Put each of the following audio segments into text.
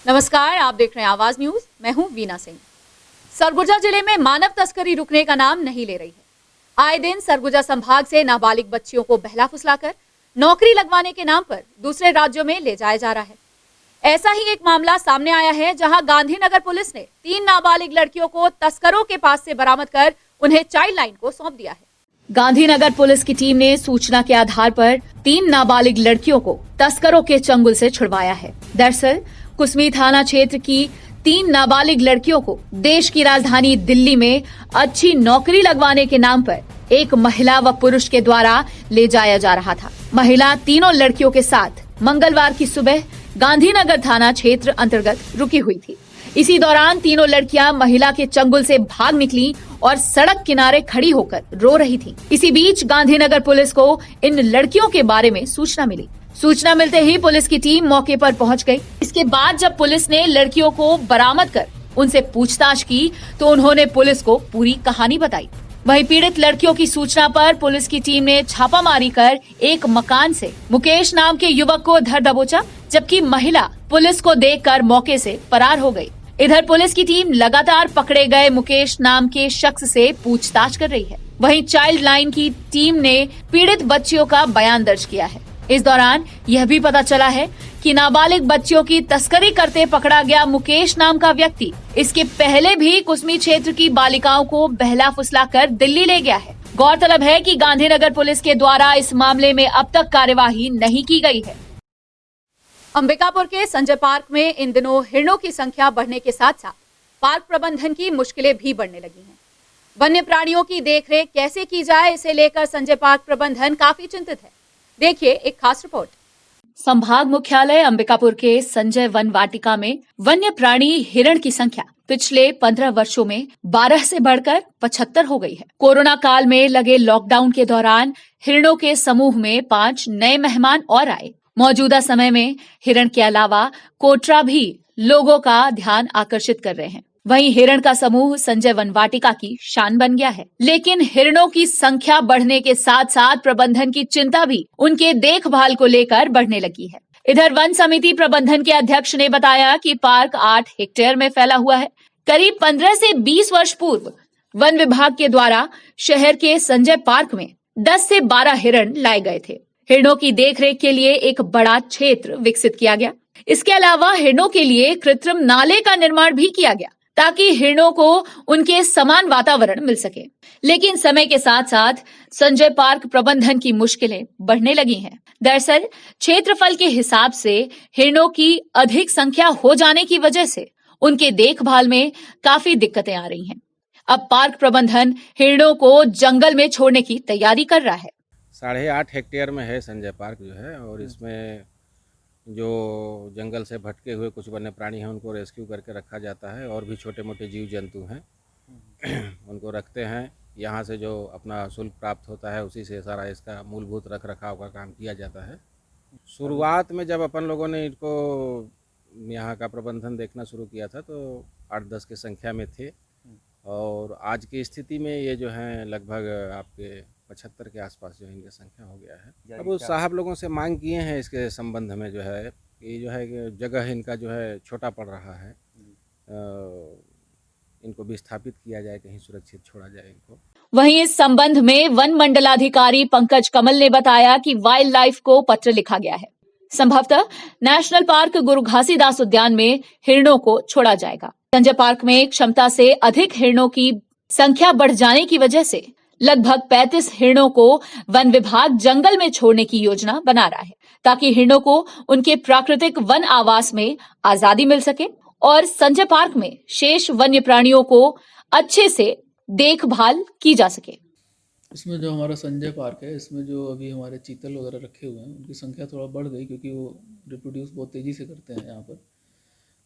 नमस्कार, आप देख रहे हैं आवाज न्यूज। मैं हूं वीना सिंह। सरगुजा जिले में मानव तस्करी रुकने का नाम नहीं ले रही है। आए दिन सरगुजा संभाग से नाबालिग बच्चियों को बहला फुसलाकर नौकरी लगवाने के नाम पर दूसरे राज्यों में ले जाया जा रहा है। ऐसा ही एक मामला सामने आया है, जहां गांधीनगर पुलिस ने 3 नाबालिग लड़कियों को तस्करों के पास से बरामद कर उन्हें चाइल्ड लाइन को सौंप दिया है। गांधीनगर पुलिस की टीम ने सूचना के आधार पर 3 नाबालिग लड़कियों को तस्करों के चंगुल से छुड़वाया है। दरअसल कुसमी थाना क्षेत्र की 3 नाबालिग लड़कियों को देश की राजधानी दिल्ली में अच्छी नौकरी लगवाने के नाम पर एक महिला व पुरुष के द्वारा ले जाया जा रहा था। महिला तीनों लड़कियों के साथ मंगलवार की सुबह गांधीनगर थाना क्षेत्र अंतर्गत रुकी हुई थी। इसी दौरान तीनों लड़कियां महिला के चंगुल से भाग निकली और सड़क किनारे खड़ी होकर रो रही थीं। इसी बीच गांधीनगर पुलिस को इन लड़कियों के बारे में सूचना मिली। सूचना मिलते ही पुलिस की टीम मौके पर पहुंच गई। इसके बाद जब पुलिस ने लड़कियों को बरामद कर उनसे पूछताछ की तो उन्होंने पुलिस को पूरी कहानी बताई। वहीं पीड़ित लड़कियों की सूचना पर पुलिस की टीम ने छापामारी कर एक मकान से मुकेश नाम के युवक को धर दबोचा, जबकि महिला पुलिस को देखकर मौके से फरार हो गई। इधर पुलिस की टीम लगातार पकड़े गए मुकेश नाम के शख्स से पूछताछ कर रही है। वहीं चाइल्ड लाइन की टीम ने पीड़ित बच्चियों का बयान दर्ज किया है। इस दौरान यह भी पता चला है कि नाबालिग बच्चियों की तस्करी करते पकड़ा गया मुकेश नाम का व्यक्ति इसके पहले भी कुसमी क्षेत्र की बालिकाओं को बहला फुसलाकर दिल्ली ले गया है। गौरतलब है कि गांधीनगर पुलिस के द्वारा इस मामले में अब तक कार्यवाही नहीं की गई है। अंबिकापुर के संजय पार्क में इन दिनों हिरणों की संख्या बढ़ने के साथ साथ पार्क प्रबंधन की मुश्किलें भी बढ़ने लगी हैं। वन्य प्राणियों की देखरेख कैसे की जाए, इसे लेकर संजय पार्क प्रबंधन काफी चिंतित है। देखिए एक खास रिपोर्ट। संभाग मुख्यालय अंबिकापुर के संजय वन वाटिका में वन्य प्राणी हिरण की संख्या पिछले 15 वर्षों में 12 से बढ़कर 75 हो गई है। कोरोना काल में लगे लॉकडाउन के दौरान हिरणों के समूह में 5 नए मेहमान और आए। मौजूदा समय में हिरण के अलावा कोटरा भी लोगों का ध्यान आकर्षित कर रहे हैं। वहीं हिरण का समूह संजय वन वाटिका की शान बन गया है। लेकिन हिरणों की संख्या बढ़ने के साथ साथ प्रबंधन की चिंता भी उनके देखभाल को लेकर बढ़ने लगी है। इधर वन समिति प्रबंधन के अध्यक्ष ने बताया कि पार्क 8 हेक्टेयर में फैला हुआ है। करीब 15 से 20 वर्ष पूर्व वन विभाग के द्वारा शहर के संजय पार्क में 10 से 12 हिरण लाए गए थे। हिरणों की देखरेख के लिए एक बड़ा क्षेत्र विकसित किया गया। इसके अलावा हिरणों के लिए कृत्रिम नाले का निर्माण भी किया गया ताकि हिरणों को उनके समान वातावरण मिल सके। लेकिन समय के साथ साथ संजय पार्क प्रबंधन की मुश्किलें बढ़ने लगी हैं। दरअसल क्षेत्रफल के हिसाब से हिरणों की अधिक संख्या हो जाने की वजह से उनके देखभाल में काफी दिक्कतें आ रही हैं। अब पार्क प्रबंधन हिरणों को जंगल में छोड़ने की तैयारी कर रहा है। 8.5 हेक्टेयर में है संजय पार्क जो है, और इसमें जो जंगल से भटके हुए कुछ वन्य प्राणी हैं उनको रेस्क्यू करके रखा जाता है, और भी छोटे मोटे जीव जंतु हैं उनको रखते हैं। यहाँ से जो अपना शुल्क प्राप्त होता है उसी से सारा इसका मूलभूत रख रखाव का काम किया जाता है। शुरुआत में जब अपन लोगों ने इनको यहाँ का प्रबंधन देखना शुरू किया था तो 8-10 की संख्या में थे, और आज की स्थिति में ये जो है लगभग आपके 75 के आसपास जो इनकी संख्या हो गया है। अब उस साहब लोगों से मांग किए हैं इसके संबंध में जो है कि जो है कि जगह इनका जो है छोटा पड़ रहा है, इनको विस्थापित किया जाए, कहीं सुरक्षित छोड़ा जाए इनको। वहीं इस संबंध में वन मंडलाधिकारी पंकज कमल ने बताया कि वाइल्ड लाइफ को पत्र लिखा गया है। संभवतः नेशनल पार्क गुरु घासीदास उद्यान में हिरणों को छोड़ा जाएगा। संजय पार्क में क्षमता से अधिक हिरणों की संख्या बढ़ जाने की वजह से लगभग 35 हिरणों को वन विभाग जंगल में छोड़ने की योजना बना रहा है, ताकि हिरणों को उनके प्राकृतिक वन आवास में आजादी मिल सके और संजय पार्क में शेष वन्य प्राणियों को अच्छे से देखभाल की जा सके। इसमें जो हमारा संजय पार्क है, इसमें जो अभी हमारे चीतल वगैरह रखे हुए हैं उनकी संख्या थोड़ा बढ़ गई, क्योंकि वो रिप्रोड्यूस बहुत तेज़ी से करते हैं यहाँ पर।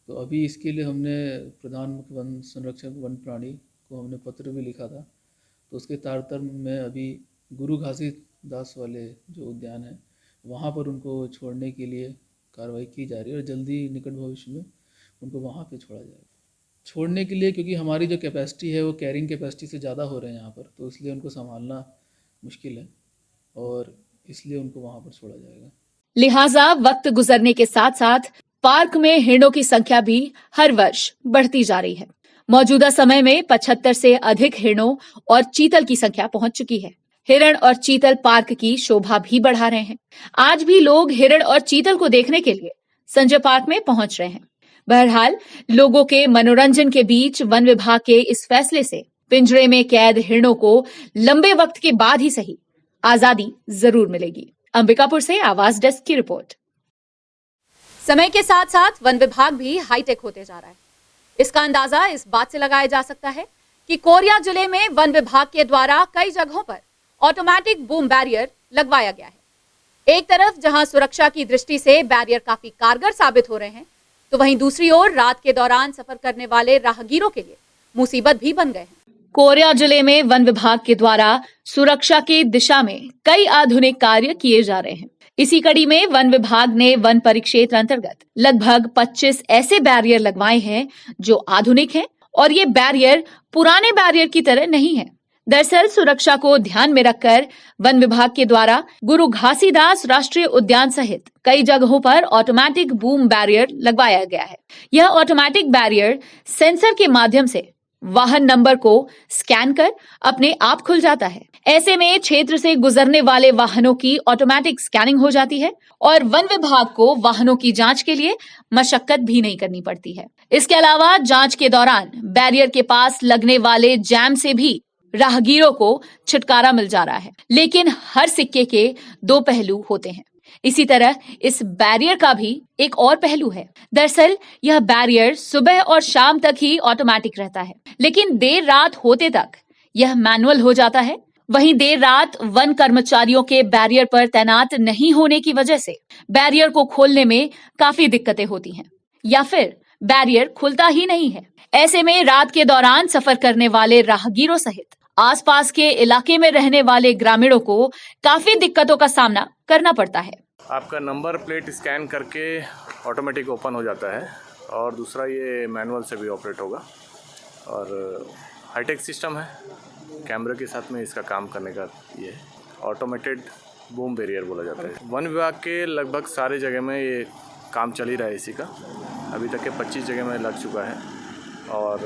तो अभी इसके लिए हमने प्रधान मुख्य वन संरक्षक वन प्राणी को हमने पत्र भी लिखा था। तो उसके तारतम्य में अभी गुरु घासीदास वाले जो उद्यान है वहाँ पर उनको छोड़ने के लिए कार्रवाई की जा रही है, और जल्दी निकट भविष्य में उनको वहाँ पे छोड़ा जाएगा। छोड़ने के लिए क्योंकि हमारी जो कैपेसिटी है वो कैरिंग कैपेसिटी से ज़्यादा हो रहे हैं यहाँ पर, तो इसलिए उनको संभालना मुश्किल है, और इसलिए उनको वहाँ पर छोड़ा जाएगा। लिहाजा वक्त गुजरने के साथ साथ पार्क में हिरणों की संख्या भी हर वर्ष बढ़ती जा रही है। मौजूदा समय में 75 से अधिक हिरणों और चीतल की संख्या पहुंच चुकी है। हिरण और चीतल पार्क की शोभा भी बढ़ा रहे हैं। आज भी लोग हिरण और चीतल को देखने के लिए संजय पार्क में पहुंच रहे हैं। बहरहाल, लोगों के मनोरंजन के बीच वन विभाग के इस फैसले से पिंजरे में कैद हिरणों को लंबे वक्त के बाद ही सही आजादी जरूर मिलेगी। अंबिकापुर से आवाज डेस्क की रिपोर्ट। समय के साथ साथ वन विभाग भी हाईटेक होते जा रहा है। इसका अंदाजा इस बात से लगाया जा सकता है कि कोरिया जिले में वन विभाग के द्वारा कई जगहों पर ऑटोमेटिक बूम बैरियर लगवाया गया है। एक तरफ जहां सुरक्षा की दृष्टि से बैरियर काफी कारगर साबित हो रहे हैं, तो वहीं दूसरी ओर रात के दौरान सफर करने वाले राहगीरों के लिए मुसीबत भी बन गए हैं। कोरिया जिले में वन विभाग के द्वारा सुरक्षा की दिशा में कई आधुनिक कार्य किए जा रहे हैं। इसी कड़ी में वन विभाग ने वन परिक्षेत्र अंतर्गत लगभग 25 ऐसे बैरियर लगवाए हैं जो आधुनिक हैं और ये बैरियर पुराने बैरियर की तरह नहीं है। दरअसल सुरक्षा को ध्यान में रखकर वन विभाग के द्वारा गुरु घासीदास राष्ट्रीय उद्यान सहित कई जगहों पर ऑटोमेटिक बूम बैरियर लगवाया गया है। यह ऑटोमेटिक बैरियर सेंसर के माध्यम से वाहन नंबर को स्कैन कर अपने आप खुल जाता है। ऐसे में क्षेत्र से गुजरने वाले वाहनों की ऑटोमेटिक स्कैनिंग हो जाती है और वन विभाग को वाहनों की जांच के लिए मशक्कत भी नहीं करनी पड़ती है। इसके अलावा जांच के दौरान बैरियर के पास लगने वाले जैम से भी राहगीरों को छुटकारा मिल जा रहा है। लेकिन हर सिक्के के दो पहलू होते हैं। इसी तरह इस बैरियर का भी एक और पहलू है। दरअसल यह बैरियर सुबह और शाम तक ही ऑटोमेटिक रहता है, लेकिन देर रात होते तक यह मैनुअल हो जाता है। वहीं देर रात वन कर्मचारियों के बैरियर पर तैनात नहीं होने की वजह से बैरियर को खोलने में काफी दिक्कतें होती हैं, या फिर बैरियर खुलता ही नहीं है। ऐसे में रात के दौरान सफर करने वाले राहगीरों सहित आसपास के इलाके में रहने वाले ग्रामीणों को काफी दिक्कतों का सामना करना पड़ता है। आपका नंबर प्लेट स्कैन करके ऑटोमेटिक ओपन हो जाता है और दूसरा ये मैनुअल से भी ऑपरेट होगा और हाईटेक सिस्टम है। कैमरे के साथ में इसका काम करने का ये ऑटोमेटेड बूम बैरियर बोला जाता है। वन विभाग के लगभग सारे जगह में ये काम चल ही रहा है इसी का। अभी तक के 25 जगह में लग चुका है और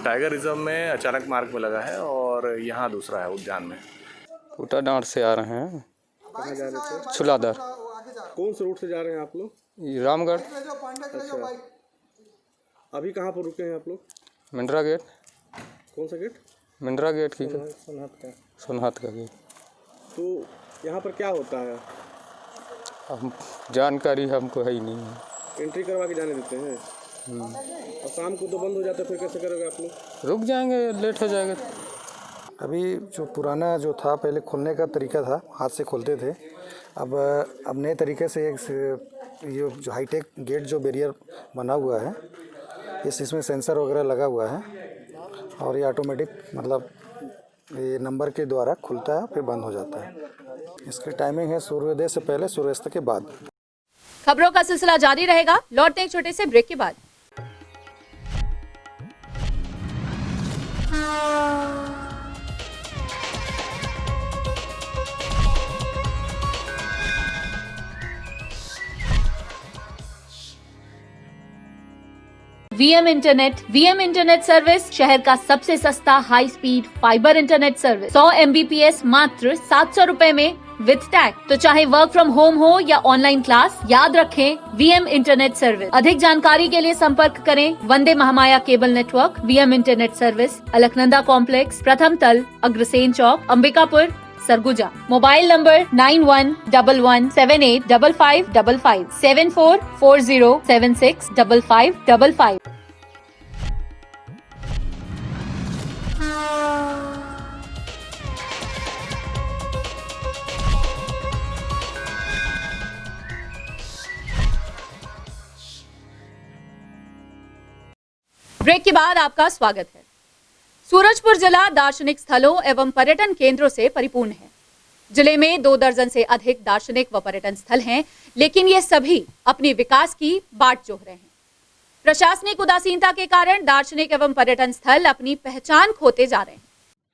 टाइगर रिजर्व में अचानक मार्ग पे लगा है और यहाँ दूसरा है उद्यान में। टूटा डांट से आ रहे हैं। कहाँ जा रहे थे? छुलादर। कौन से रूट से जा रहे हैं आप लोग? ये रामगढ़। अच्छा, अभी कहाँ पर रुके हैं आप लोग? मिंड्रा गेट। कौन सा गेट? मिंड्रा गेट की सोनहत का गेट। तो यहाँ पर क्या होता है? हम जानकारी हमको है ही नहीं है। एंट्री करवा के जाने देते हैं और शाम को तो बंद हो जाता है, फिर कैसे करोगे आप लोग? रुक जाएंगे, लेट हो जाएगा। अभी जो पुराना जो था पहले खोलने का तरीका था, हाथ से खोलते थे। अब नए तरीके से ये जो हाईटेक गेट जो बैरियर बना हुआ है, इसमें सेंसर वगैरह लगा हुआ है और ये ऑटोमेटिक मतलब ये नंबर के द्वारा खुलता है फिर बंद हो जाता है। इसकी टाइमिंग है सूर्योदय से पहले, सूर्यास्त के बाद। खबरों का सिलसिला जारी रहेगा। लौटते हैं एक छोटे से ब्रेक के बाद। वीएम इंटरनेट सर्विस शहर का सबसे सस्ता high speed fibre internet service. 100 MBPS मात्र 700 रुपए में विद टैग। तो चाहे वर्क फ्रॉम होम हो या ऑनलाइन क्लास, याद रखें वीएम इंटरनेट सर्विस। अधिक जानकारी के लिए संपर्क करें Vande Mahamaya cable network. V M internet service, Alaknanda complex, प्रथम तल, Agrasen Chowk, Ambikapur, Surguja. Mobile number 9111785555 7440765555। Break के बाद आपका स्वागत है। सूरजपुर जिला दार्शनिक स्थलों एवं पर्यटन केंद्रों से परिपूर्ण है। जिले में 2 दर्जन से अधिक दार्शनिक व पर्यटन स्थल हैं, लेकिन ये सभी अपने विकास की बाट जोह रहे हैं। प्रशासनिक उदासीनता के कारण दार्शनिक एवं पर्यटन स्थल अपनी पहचान खोते जा रहे हैं।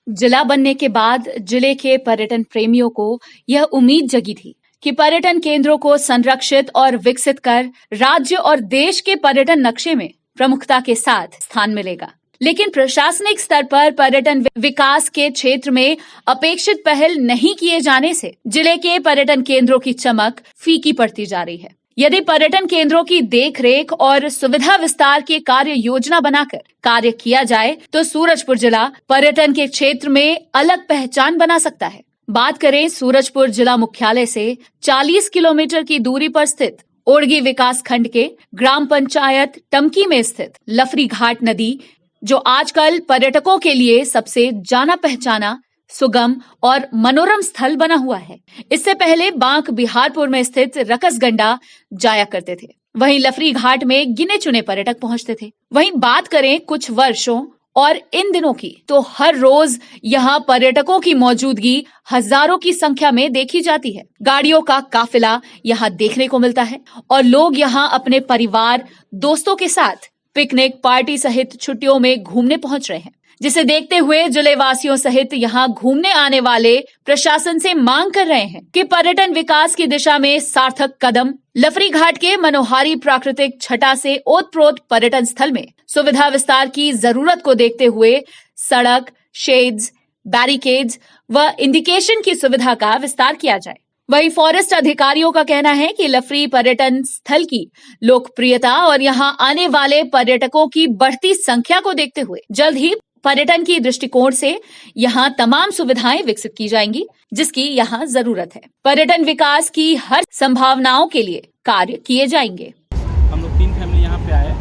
जिला बनने के बाद जिले के पर्यटन प्रेमियों को यह उम्मीद जगी थी कि पर्यटन केंद्रों को संरक्षित और विकसित कर राज्य और देश के पर्यटन नक्शे में प्रमुखता के साथ स्थान मिलेगा। लेकिन प्रशासनिक स्तर पर पर्यटन विकास के क्षेत्र में अपेक्षित पहल नहीं किए जाने से जिले के पर्यटन केंद्रों की चमक फीकी पड़ती जा रही है। यदि पर्यटन केंद्रों की देखरेख और सुविधा विस्तार की कार्य योजना बनाकर कार्य किया जाए तो सूरजपुर जिला पर्यटन के क्षेत्र में अलग पहचान बना सकता है। बात करें सूरजपुर जिला मुख्यालय से 40 किलोमीटर की दूरी पर स्थित ओड़गी विकास खंड के ग्राम पंचायत टमकी में स्थित लफरी घाट नदी, जो आजकल पर्यटकों के लिए सबसे जाना पहचाना, सुगम और मनोरम स्थल बना हुआ है। इससे पहले बांक बिहारपुर में स्थित रकसगंडा जाया करते थे। वहीं लफरी घाट में गिने चुने पर्यटक पहुंचते थे। वहीं बात करें कुछ वर्षों और इन दिनों की, तो हर रोज यहाँ पर्यटकों की मौजूदगी हजारों की संख्या में देखी जाती है। गाड़ियों का काफिला यहाँ देखने को मिलता है और लोग यहाँ अपने परिवार, दोस्तों के साथ पिकनिक, पार्टी सहित छुट्टियों में घूमने पहुंच रहे हैं, जिसे देखते हुए जिले वासियों सहित यहाँ घूमने आने वाले प्रशासन से मांग कर रहे हैं कि पर्यटन विकास की दिशा में सार्थक कदम लफरी घाट के मनोहारी प्राकृतिक छटा से ओतप्रोत पर्यटन स्थल में सुविधा विस्तार की जरूरत को देखते हुए सड़क, शेड्स, बैरिकेड्स व इंडिकेशन की सुविधा का विस्तार किया जाए। वहीं फॉरेस्ट अधिकारियों का कहना है कि लफरी पर्यटन स्थल की लोकप्रियता और यहाँ आने वाले पर्यटकों की बढ़ती संख्या को देखते हुए जल्द ही पर्यटन की दृष्टिकोण से यहाँ तमाम सुविधाएं विकसित की जाएंगी, जिसकी यहाँ जरूरत है। पर्यटन विकास की हर संभावनाओं के लिए कार्य किए जाएंगे। हम लोग 3 फैमिली यहाँ पे आए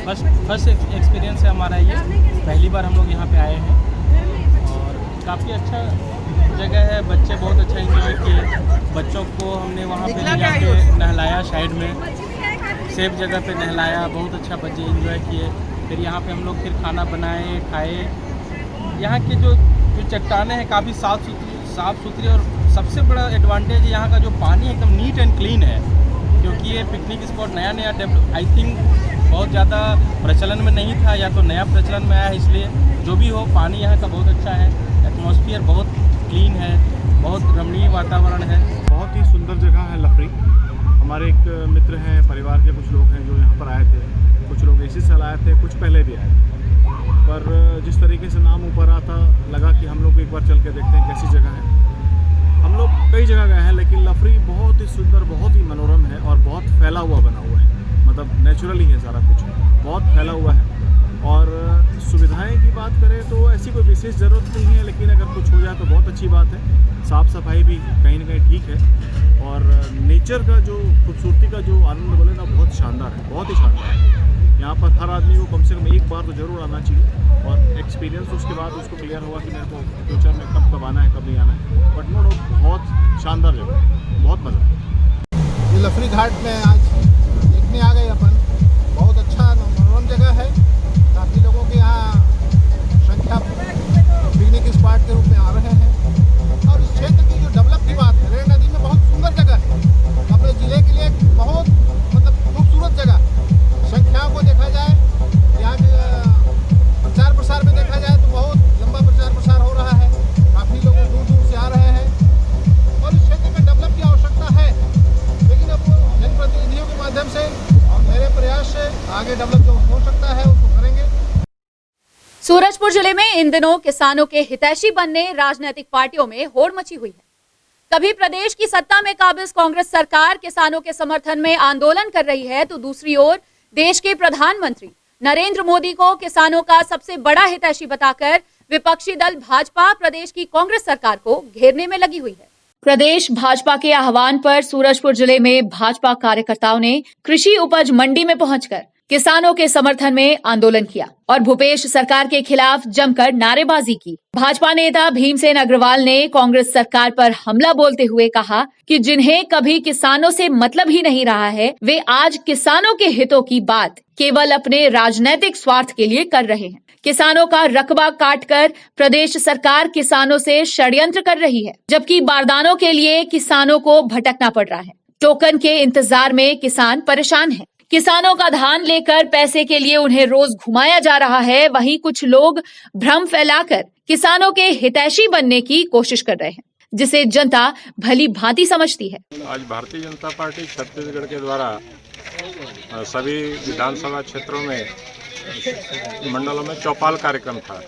और फर्स्ट एक्सपीरियंस है हमारा ये। पहली बार हम लोग यहाँ पे आए हैं और काफ़ी अच्छा जगह है। बच्चे बहुत अच्छा एंजॉय किए। बच्चों को हमने वहाँ पे ले जाके नहलाया, साइड में सेफ जगह पे नहलाया। बहुत अच्छा बच्चे एंजॉय किए। फिर यहाँ पे हम लोग फिर खाना बनाए, खाए। यहाँ के जो चट्टानें हैं काफ़ी साफ़ सुथरी और सबसे बड़ा एडवांटेज यहाँ का जो पानी एकदम नीट एंड क्लीन है, क्योंकि ये पिकनिक स्पॉट नया डेवलप आई थिंक बहुत ज़्यादा प्रचलन में नहीं था, या तो नया प्रचलन में आया है। इसलिए जो भी हो, पानी यहाँ का बहुत अच्छा है। एटमॉस्फेयर बहुत क्लीन है, बहुत रमणीय वातावरण है। बहुत ही सुंदर जगह है लफरी। हमारे एक मित्र हैं, परिवार के कुछ लोग हैं जो यहाँ पर आए थे। कुछ लोग इसी साल आए थे, कुछ पहले भी आए थे। पर जिस तरीके से नाम ऊपर आता, लगा कि हम लोग एक बार चल के देखते हैं कैसी जगह है। हम लोग कई जगह गए हैं, लेकिन लफरी बहुत ही सुंदर, बहुत ही मनोरम है और बहुत फैला हुआ बना हुआ है। मतलब नेचुरली है सारा कुछ, बहुत फैला हुआ है। और सुविधाएं की बात करें तो ऐसी कोई विशेष ज़रूरत नहीं है, लेकिन अगर कुछ हो जाए तो बहुत अच्छी बात है। साफ़ सफाई भी कहीं ना कहीं ठीक है और नेचर का जो खूबसूरती का जो आनंद बोले ना, बहुत शानदार है, बहुत ही शानदार है। यहाँ पर हर आदमी को कम से कम एक बार तो ज़रूर आना चाहिए और एक्सपीरियंस उसके बाद उसको क्लियर होगा कि मेरे को फ्यूचर में कब आना है, कब नहीं आना है। बट नो डाउट बहुत शानदार जगह है, बहुत मज़ा। ये लफरी घाट में आज देखने आ गए अपन। बहुत अच्छा मनोरम जगह है। काफ़ी लोगों के यहाँ संख्या पिकनिक स्पॉट के रूप में आ रहे हैं। और इस क्षेत्र की जो डेवलप की बात है, रेल नदी में बहुत सुंदर जगह है। अपने ज़िले के लिए बहुत खूबसूरत जगह। संख्याओं को देखा जाए, यहाँ के प्रचार प्रसार में देखा जाए तो बहुत लंबा प्रचार प्रसार हो रहा है। काफ़ी लोग दूर दूर से आ रहे हैं और इस क्षेत्र में डेवलप की आवश्यकता है। लेकिन अब जनप्रतिनिधियों के माध्यम से और मेरे प्रयास से आगे डेवलप जो हो सकता है उसको करेंगे। सूरजपुर जिले में इन दिनों किसानों के हितैषी बनने राजनीतिक पार्टियों में होड़ मची हुई है। कभी प्रदेश की सत्ता में काबिज कांग्रेस सरकार किसानों के समर्थन में आंदोलन कर रही है, तो दूसरी ओर देश के प्रधानमंत्री नरेंद्र मोदी को किसानों का सबसे बड़ा हितैषी बताकर विपक्षी दल भाजपा प्रदेश की कांग्रेस सरकार को घेरने में लगी हुई है। प्रदेश भाजपा के आह्वान पर सूरजपुर जिले में भाजपा कार्यकर्ताओं ने कृषि उपज मंडी में पहुंचकर किसानों के समर्थन में आंदोलन किया और भूपेश सरकार के खिलाफ जमकर नारेबाजी की। भाजपा नेता भीमसेन अग्रवाल ने कांग्रेस सरकार पर हमला बोलते हुए कहा कि जिन्हें कभी किसानों से मतलब ही नहीं रहा है, वे आज किसानों के हितों की बात केवल अपने राजनीतिक स्वार्थ के लिए कर रहे हैं। किसानों का रकबा काटकर प्रदेश सरकार किसानों से षड्यंत्र कर रही है, जबकि बारदानों के लिए किसानों को भटकना पड़ रहा है। टोकन के इंतजार में किसान परेशान हैं। किसानों का धान लेकर पैसे के लिए उन्हें रोज घुमाया जा रहा है। वहीं कुछ लोग भ्रम फैलाकर किसानों के हितैषी बनने की कोशिश कर रहे हैं। जिसे जनता भली भांति समझती है। आज भारतीय जनता पार्टी छत्तीसगढ़ के द्वारा सभी विधानसभा क्षेत्रों में मंडलों में चौपाल कार्यक्रम था।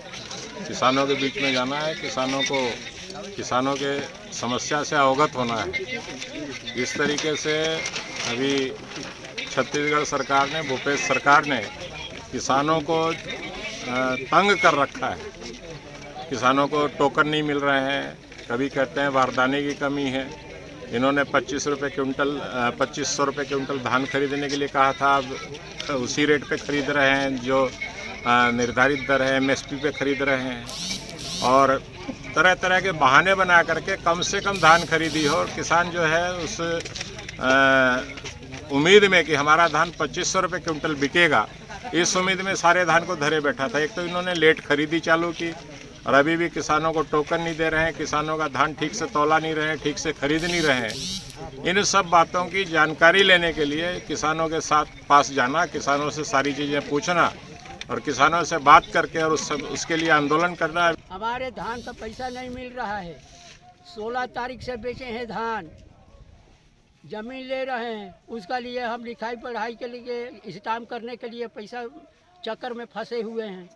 किसानों के बीच में जाना है, किसानों के समस्या से अवगत होना है। इस तरीके से अभी छत्तीसगढ़ सरकार ने, भूपेश सरकार ने किसानों को तंग कर रखा है। किसानों को टोकन नहीं मिल रहे हैं, कभी कहते हैं बारदाने की कमी है। इन्होंने 2500 रुपये क्विंटल धान खरीदने के लिए कहा था, अब उसी रेट पे खरीद रहे हैं जो निर्धारित दर है, MSP पे खरीद रहे हैं। और तरह तरह के बहाने बना करके कम से कम धान खरीदी हो, और किसान जो है उस उम्मीद में कि हमारा धान 2500 रुपये क्विंटल बिकेगा, इस उम्मीद में सारे धान को धरे बैठा था। एक तो इन्होंने लेट खरीदी चालू की, और अभी भी किसानों को टोकन नहीं दे रहे हैं, किसानों का धान ठीक से तौला नहीं रहे हैं, ठीक से खरीद नहीं रहे हैं। इन सब बातों की जानकारी लेने के लिए किसानों के साथ पास जाना, किसानों से सारी चीज़ें पूछना और किसानों से बात करके और उसके लिए आंदोलन करना। हमारे धान का पैसा नहीं मिल रहा है। 16 तारीख से बेचे हैं धान, जमीन ले रहे हैं, उसका लिए हम लिखाई पढ़ाई के लिए इस्तेमाल करने के लिए पैसा चक्कर में फंसे हुए हैं।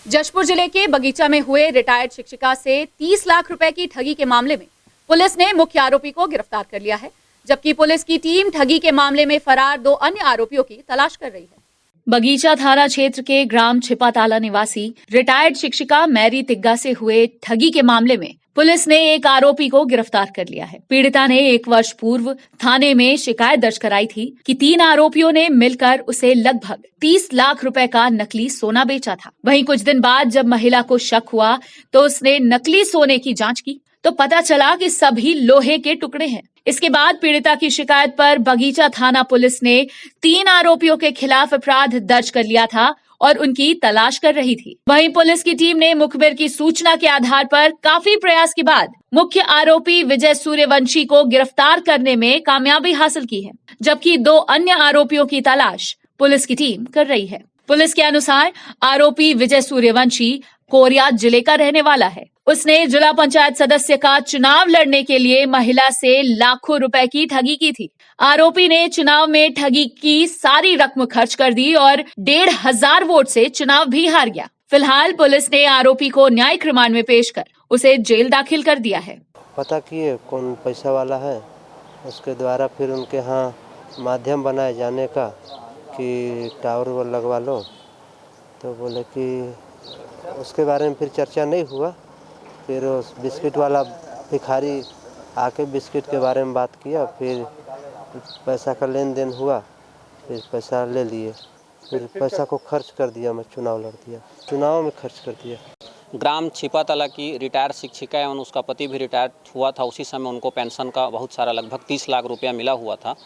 जशपुर जिले के बगीचा में हुए रिटायर्ड शिक्षिका से 30 लाख रुपए की ठगी के मामले में पुलिस ने मुख्य आरोपी को गिरफ्तार कर लिया है, जबकि पुलिस की टीम ठगी के मामले में फरार 2 अन्य आरोपियों की तलाश कर रही है। बगीचा थाना क्षेत्र के ग्राम छिपाताला निवासी रिटायर्ड शिक्षिका मैरी तिग्गा से हुए ठगी के मामले में पुलिस ने एक आरोपी को गिरफ्तार कर लिया है। पीड़िता ने 1 वर्ष पूर्व थाने में शिकायत दर्ज कराई थी कि 3 आरोपियों ने मिलकर उसे लगभग 30 लाख रुपए का नकली सोना बेचा था। वहीं कुछ दिन बाद जब महिला को शक हुआ तो उसने नकली सोने की जांच की तो पता चला कि सभी लोहे के टुकड़े हैं। इसके बाद पीड़िता की शिकायत पर बगीचा थाना पुलिस ने 3 आरोपियों के खिलाफ अपराध दर्ज कर लिया था और उनकी तलाश कर रही थी। वहीं पुलिस की टीम ने मुखबिर की सूचना के आधार पर काफी प्रयास के बाद मुख्य आरोपी विजय सूर्यवंशी को गिरफ्तार करने में कामयाबी हासिल की है, जबकि 2 अन्य आरोपियों की तलाश पुलिस की टीम कर रही है। पुलिस के अनुसार आरोपी विजय सूर्यवंशी कोरिया जिले का रहने वाला है। उसने जिला पंचायत सदस्य का चुनाव लड़ने के लिए महिला से लाखों रुपए की ठगी की थी। आरोपी ने चुनाव में ठगी की सारी रकम खर्च कर दी और 1,500 वोट से चुनाव भी हार गया। फिलहाल पुलिस ने आरोपी को न्यायिक रिमांड में पेश कर उसे जेल दाखिल कर दिया है। पता किए कौन पैसा वाला है, उसके द्वारा फिर उनके यहाँ माध्यम बनाए जाने का कि टावर वो लगवा लो, तो बोले कि उसके बारे में फिर चर्चा नहीं हुआ। फिर उस बिस्किट वाला भिखारी आके बिस्किट के बारे में बात किया, फिर पैसा का लेन देन हुआ, फिर पैसा ले लिए, फिर पैसा को खर्च कर दिया, मैं चुनाव लड़ दिया, चुनाव में खर्च कर दिया। ग्राम छिपातला की रिटायर्ड शिक्षिका एवं उसका पति भी रिटायर्ड हुआ था। उसी समय उनको पेंशन का बहुत सारा लगभग 30 लाख रुपया मिला हुआ था।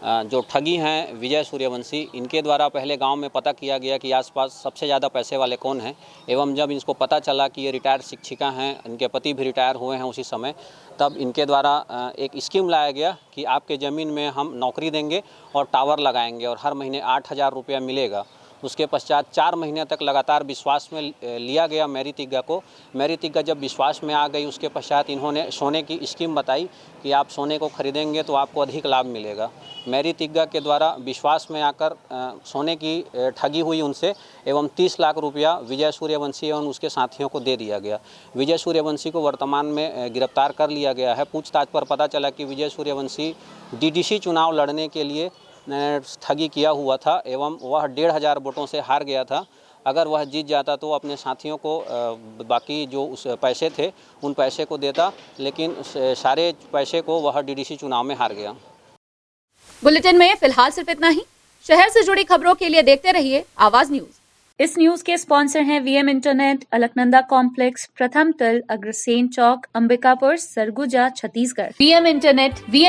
जो ठगी हैं विजय सूर्यवंशी, इनके द्वारा पहले गांव में पता किया गया कि आसपास सबसे ज़्यादा पैसे वाले कौन हैं, एवं जब इसको पता चला कि ये रिटायर्ड शिक्षिका हैं, इनके पति भी रिटायर हुए हैं उसी समय, तब इनके द्वारा एक स्कीम लाया गया कि आपके ज़मीन में हम नौकरी देंगे और टावर लगाएंगे और हर महीने 8,000 रुपया मिलेगा। उसके पश्चात 4 महीने तक लगातार विश्वास में लिया गया मैरी तिग्गा को। मैरी तिग्गा जब विश्वास में आ गई, उसके पश्चात इन्होंने सोने की स्कीम बताई कि आप सोने को खरीदेंगे तो आपको अधिक लाभ मिलेगा। मैरी तिग्गा के द्वारा विश्वास में आकर सोने की ठगी हुई उनसे, एवं 30 लाख रुपया विजय सूर्यवंशी एवं उसके साथियों को दे दिया गया। विजय सूर्यवंशी को वर्तमान में गिरफ्तार कर लिया गया है। पूछताछ पर पता चला कि विजय सूर्यवंशी DDC चुनाव लड़ने के लिए ठगी किया हुआ था एवं वह 1,500 वोटों से हार गया था। अगर वह जीत जाता तो अपने साथियों को बाकी जो उस पैसे थे उन पैसे को देता, लेकिन सारे पैसे को वह DDC चुनाव में हार गया। बुलेटिन में फिलहाल सिर्फ इतना ही। शहर से जुड़ी खबरों के लिए देखते रहिए आवाज न्यूज। इस न्यूज के स्पॉन्सर हैं VM इंटरनेट, अलकनंदा कॉम्प्लेक्स, प्रथम तल, Agrasen Chowk, Ambikapur, Surguja, Chhattisgarh. VM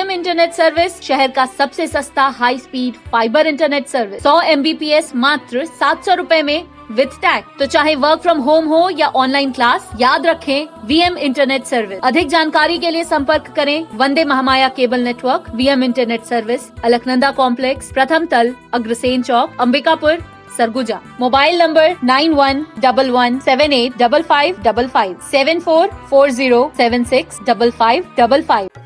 internet service शहर का सबसे सस्ता high speed fibre internet service. 100 Mbps मात्र 700 रुपए में विद टैग। तो चाहे वर्क फ्रॉम होम हो या ऑनलाइन क्लास, याद रखें VM इंटरनेट सर्विस। अधिक जानकारी के लिए संपर्क करें Vande Mahamaya cable network, VM internet service, Alaknanda complex, प्रथम तल, अग्रसेन चौक, अंबिकापुर, सरगुजा। Mobile number 9111785555 7440765555।